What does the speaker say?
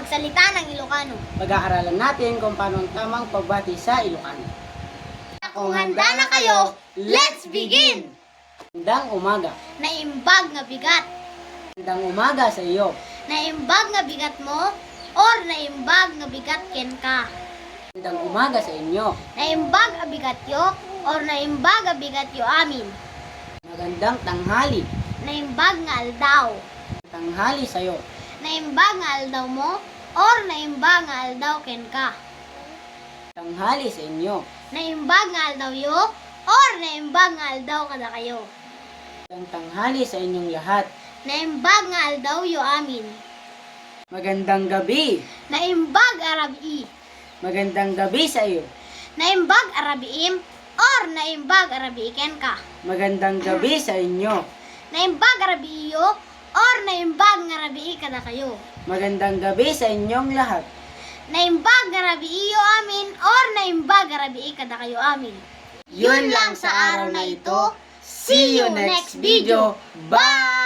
magsalita ng Ilocano. Pag-aaralan natin kung paano ang tamang pagbati sa Ilocano. Kung handa na kayo, let's begin! Magandang umaga. Naimbag nga bigat. Magandang umaga sa iyo. Naimbag nga bigat mo or naimbag nga bigat ken ka. Magandang umaga sa inyo. Naimbag a bigat yo or naimbag a bigat yo amin. Magandang tanghali. Naimbag nga aldaw. Tanghali sa iyo. Naimbag nga aldaw mo or naimbag nga aldaw ken ka. Tanghali sa inyo. Naimbag nga aldaw yo or naimbag nga aldaw kada kayo. Magandang tanghali sa inyong lahat. Naimbag nga aldaw yo amin. Magandang gabi. Naimbag arabi. Magandang gabi sa iyo. Naimbag arabiim or naimbag arabi ken ka. Magandang gabi sa inyo. Naimbag arabi iyo or naimbag nga arabi kada kayo. Magandang gabi sa inyong lahat. Naimbag arabi iyo amin or naimbag arabi kada kayo amin. Yun lang sa araw na ito. See you next video. Bye!